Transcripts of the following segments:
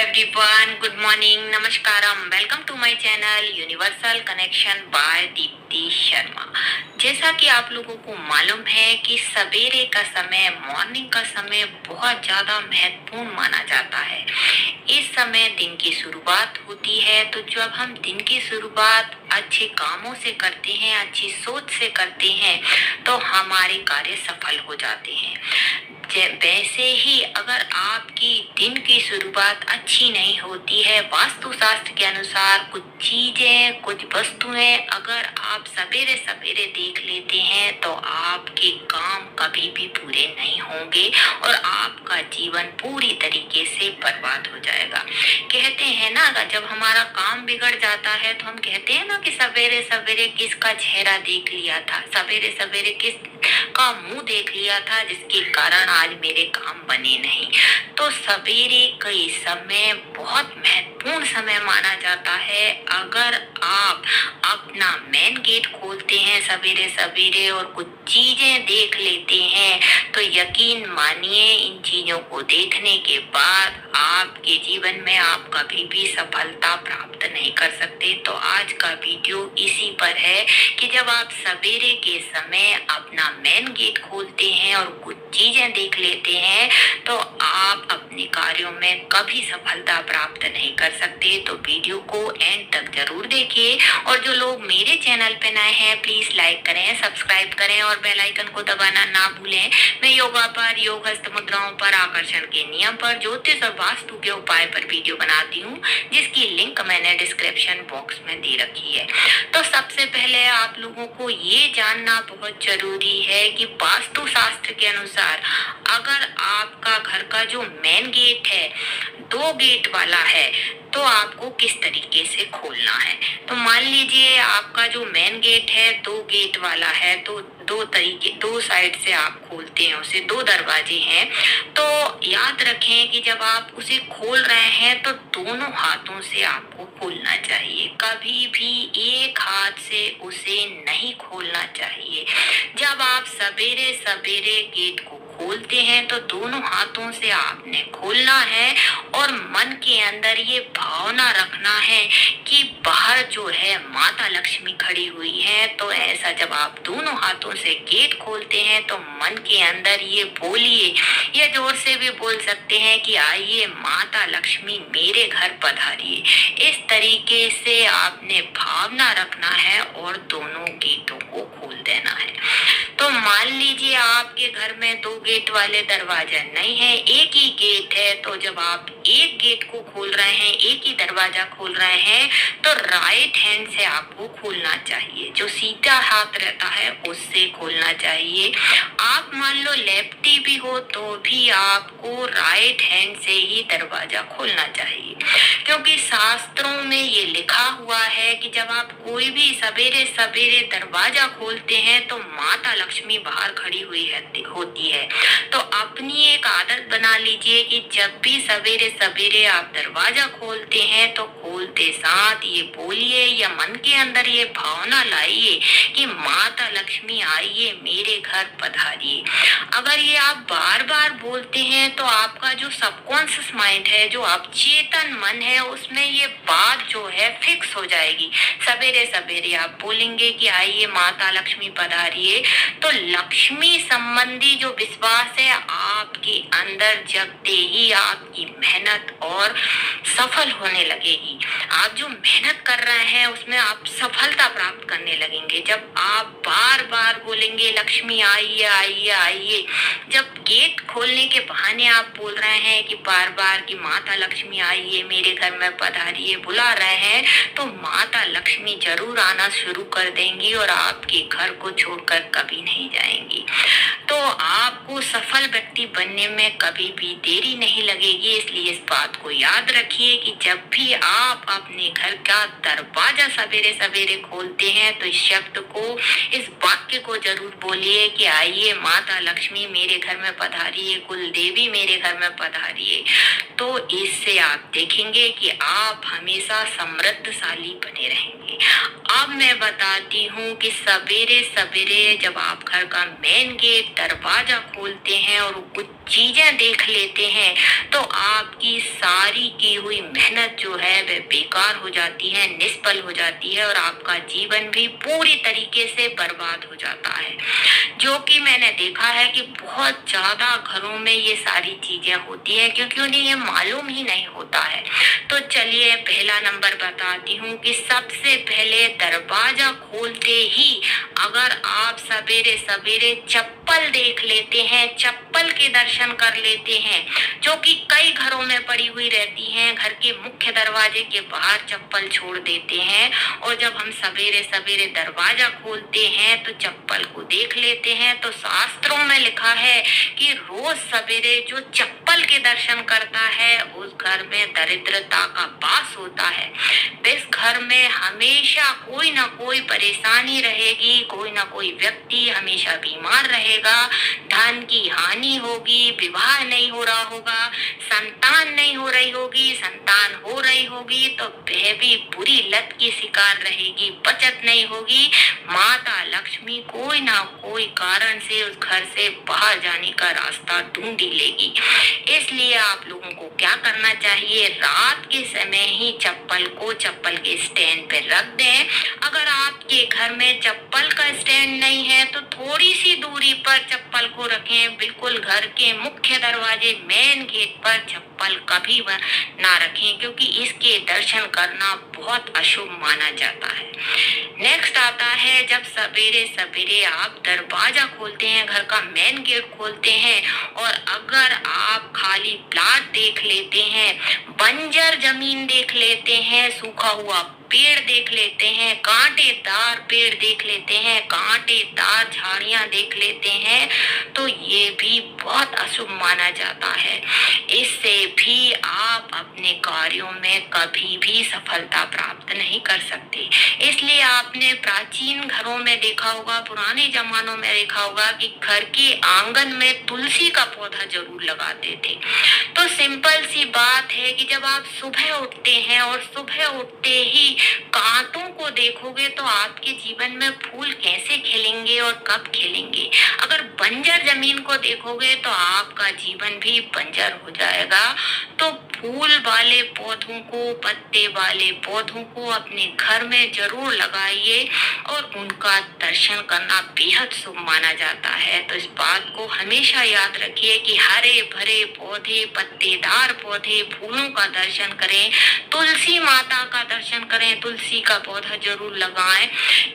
everyone, good morning, namaskaram. Welcome to my channel Universal Connection by Deepti Sharma. जैसा कि आप लोगों को मालूम है कि सवेरे का समय, मॉर्निंग का समय बहुत ज़्यादा महत्वपूर्ण माना जाता है। इस समय दिन की शुरुआत होती है, तो जब हम दिन की शुरुआत अच्छे कामों से करते हैं, अच्छी सोच से करते हैं, तो हमारे कार्य सफल हो जाते हैं। वैसे ही अगर आपकी दिन की शुरुआत अच्छी नहीं होती है, वास्तुशास्त्र के अनुसार कुछ चीजें, कुछ वस्तुएं अगर आप सवेरे सवेरे देख लेते हैं, तो आपके काम कभी भी पूरे नहीं होंगे और आपका जीवन पूरी तरीके से बर्बाद हो जाएगा। कहते हैं ना, अगर जब हमारा काम बिगड़ जाता है तो हम कहते हैं ना कि सवेरे सवेरे किसका चेहरा देख लिया था, सवेरे सवेरे किस का मुंह देख लिया था, जिसके कारण आज मेरे काम बने नहीं। तो सवेरे का ये समय बहुत महत्वपूर्ण समय माना जाता है। अगर आप अपना मेन गेट खोलते हैं सवेरे सवेरे और कुछ चीजें देख लेते हैं, तो यकीन मानिए इन चीजों को देखने के बाद आपके जीवन में आप कभी भी सफलता प्राप्त नहीं कर सकते। तो आज का वीडियो इसी पर है कि जब आप सवेरे के समय अपना मेन गेट खोलते हैं और कुछ चीजें देख लेते हैं, तो आप अपने कार्यों में कभी सफलता प्राप्त नहीं कर सकते। तो वीडियो को एंड तक जरूर देखिए और जो लोग मेरे चैनल पे नए हैं प्लीज लाइक करें, सब्सक्राइब करें और बेल आइकन को दबाना ना भूलें। मैं योगा पर, योग हस्त मुद्राओं पर, आकर्षण के नियम पर, ज्योतिष और वास्तु के उपाय पर वीडियो बनाती हूँ, जिसकी लिंक मैंने डिस्क्रिप्शन बॉक्स में दे रखी है। तो सबसे पहले आप लोगों को ये जानना बहुत जरूरी है कि वास्तु शास्त्र के अनुसार अगर आपका घर का जो मेन गेट है 2 गेट वाला है, तो आपको किस तरीके से खोलना है। तो मान लीजिए आपका जो मेन गेट है 2 गेट वाला है, तो 2 साइड से आप खोलते हैं उसे, 2 दरवाजे हैं। तो याद रखें कि जब आप उसे खोल रहे हैं तो दोनों हाथों से आपको खोलना चाहिए, कभी भी एक हाथ से उसे नहीं खोलना चाहिए। जब आप सवेरे सवेरे गेट को खोलते हैं तो दोनों हाथों से आपने खोलना है और मन के अंदर ये भावना रखना है कि बाहर जो है माता लक्ष्मी खड़ी हुई है। तो ऐसा जब आप दोनों हाथों से गेट खोलते हैं तो मन के अंदर ये बोलिए, या जोर से भी बोल सकते हैं कि आइए माता लक्ष्मी मेरे घर पधारिए। इस तरीके से आपने भावना रखना है और दोनों गेटों को खोल देना है। तो मान लीजिए आपके घर में 2 गेट वाले दरवाजा नहीं है, एक ही गेट है, तो जब आप एक गेट को खोल रहे हैं, एक ही दरवाजा खोल रहे हैं, तो राइट हैंड से आपको खोलना चाहिए। जो सीधा हाथ रहता है उससे खोलना चाहिए। आप मान लो लेफ्टी भी हो तो भी आपको राइट हैंड से ही दरवाजा खोलना चाहिए, क्योंकि शास्त्रों में ये लिखा हुआ है कि जब आप कोई भी सवेरे सवेरे दरवाजा खोलते हैं तो माता लक्ष्मी बाहर खड़ी हुई होती है। तो अपनी एक आदत बना लीजिए कि जब भी सवेरे सवेरे आप दरवाजा खोलते हैं तो खोलते साथ ये बोलिए या मन के अंदर ये भावना लाइए कि माता लक्ष्मी आइए मेरे घर पधारिए। अगर ये आप बार बार बोलते हैं तो आपका जो सबकॉन्शियस माइंड है, जो अवचेतन मन है, उसमें ये बात जो है फिक्स हो जाएगी। सवेरे सवेरे आप बोलेंगे कि आइए माता लक्ष्मी पधारिए, तो लक्ष्मी संबंधी जो विश्वास है आपके अंदर जगते ही आपकी मेहनत और सफल होने लगेगी। आप जो मेहनत कर रहे हैं उसमें आप सफलता प्राप्त करने लगेंगे। जब आप बार बार बोलेंगे लक्ष्मी आइए आइए आइए, जब गेट खोलने के बहाने आप बोल रहे हैं कि बार बार कि माता लक्ष्मी आइए मेरे घर में पधारिए बुला रहे हैं, तो माता लक्ष्मी जरूर आना शुरू कर देंगी और आपके घर को छोड़कर कभी नहीं जाएंगी। तो आपको सफल व्यक्ति बनने में कभी भी देरी नहीं लगेगी। इसलिए इस बात को याद रखिए कि जब भी आप अपने घर का दरवाजा सवेरे सवेरे खोलते हैं तो इस शब्द को, इस वाक्य को जरूर बोलिए कि आइए माता लक्ष्मी मेरे घर में पधारिए, कुल देवी मेरे घर में पधारिए। तो इससे आप देखेंगे कि आप हमेशा समृद्धशाली बने रहेंगे। अब मैं बताती हूँ कि सवेरे सवेरे जब आप घर का मेन गेट दरवाजा खोलते हैं और कुछ चीजें देख लेते हैं तो आपकी सारी की हुई मेहनत जो है वह बेकार हो जाती है, निष्फल हो जाती है और आपका जीवन भी पूरी तरीके से बर्बाद हो जाता है। जो कि मैंने देखा है कि बहुत ज्यादा घरों में ये सारी चीजें होती हैं क्योंकि उन्हें ये मालूम ही नहीं होता है। तो चलिए पहला नंबर बताती हूँ कि सबसे पहले दरवाजा खोलते ही अगर आप सवेरे सवेरे चप्पल देख लेते हैं, चप्पल के दर्शन कर लेते हैं, जो कि कई घरों में पड़ी हुई रहती हैं, घर के मुख्य दरवाजे के बाहर चप्पल छोड़ देते हैं और जब हम सवेरे सवेरे दरवाजा खोलते हैं तो चप्पल को देख लेते हैं, तो शास्त्रों में लिखा है कि रोज सवेरे जो चप्पल के दर्शन करता है उस घर में दरिद्रता का वास होता है। इस घर में हमेशा कोई ना कोई परेशानी रहेगी, कोई ना कोई व्यक्ति हमेशा बीमार रहेगा, धन की हानि होगी, विवाह नहीं हो रहा होगा, संतान नहीं हो रही होगी, संतान हो रही होगी तो वह भी बुरी लत की शिकार रहेगी, बचत नहीं होगी, माता लक्ष्मी कोई ना कोई कारण से उस घर से बाहर जाने का रास्ता ढूंढ ही लेगी। इसलिए आप लोगों को क्या करना चाहिए, रात के समय ही चप्पल को चप्पल के स्टैंड पे रख दें। अगर आपके घर में चप्पल का स्टैंड नहीं है तो थोड़ी सी दूरी पर चप्पल को रखें, बिल्कुल घर के मुख्य दरवाजे मेन गेट पर चप्पल कभी ना रखें क्योंकि इसके दर्शन करना बहुत अशुभ माना जाता है। नेक्स्ट आता है जब सवेरे सवेरे आप दरवाजा खोलते हैं, घर का मेन गेट खोलते हैं और अगर आप खाली प्लाट देख लेते हैं, बंजर जमीन देख लेते हैं, सूखा हुआ पेड़ देख लेते हैं, कांटेदार पेड़ देख लेते हैं, कांटेदार झाड़ियां देख लेते हैं तो ये भी बहुत अशुभ माना जाता है। इससे भी आप अपने कार्यों में कभी भी सफलता प्राप्त नहीं कर सकते। इसलिए आपने प्राचीन घरों में देखा होगा, पुराने जमानों में देखा होगा कि घर के आंगन में तुलसी का पौधा जरूर लगाते थे। तो सिंपल सी बात है कि जब आप सुबह उठते हैं और सुबह उठते ही कांटों को देखोगे तो आपके जीवन में फूल कैसे खिलेंगे और कब खिलेंगे। अगर बंजर जमीन को देखोगे तो आपका जीवन भी बंजर हो जाएगा। तो फूल वाले पौधों को, पत्ते वाले पौधों को अपने घर में जरूर लगाइए और उनका दर्शन करना बेहद शुभ माना जाता है। तो इस बात को हमेशा याद रखिए कि हरे भरे पौधे, पत्तेदार पौधे, फूलों का दर्शन करें, तुलसी माता का दर्शन करें, तुलसी का पौधा जरूर लगाएं।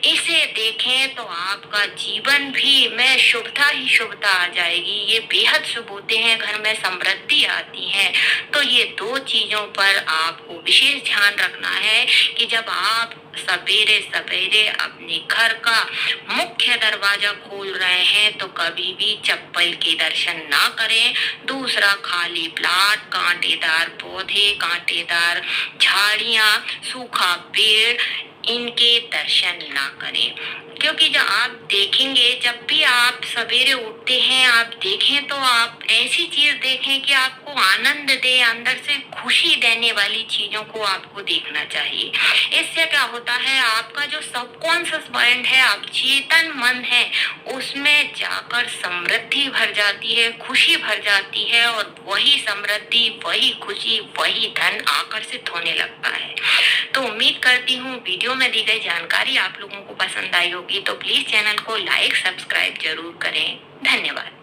इसे देखें तो आपका जीवन भी में शुभता ही शुभता आ जाएगी। ये बेहद शुभ होते हैं, घर में समृद्धि आती है। तो ये दो चीजों पर आपको विशेष ध्यान रखना है कि जब आप सवेरे सवेरे अपने घर का मुख्य दरवाजा खोल रहे हैं तो कभी भी चप्पल के दर्शन ना करें। दूसरा, खाली प्लाट, कांटेदार पौधे, कांटेदार झाड़ियां, सूखा पेड़, इनके दर्शन ना करें। क्योंकि जब आप देखेंगे, जब भी आप सवेरे उठते हैं आप देखें तो आप ऐसी चीज देखें कि आपको आनंद दे, अंदर से खुशी देने वाली चीजों को आपको देखना चाहिए। इससे क्या होता है, आपका जो सबकॉन्शियस माइंड है, आप चेतन मन है, उसमें जाकर समृद्धि भर जाती है, खुशी भर जाती है और वही समृद्धि, वही खुशी, वही धन आकर्षित होने लगता है। तो उम्मीद करती हूँ वीडियो में दी गई जानकारी आप लोगों को पसंद आई होगी। तो प्लीज चैनल को लाइक, सब्सक्राइब जरूर करें। धन्यवाद।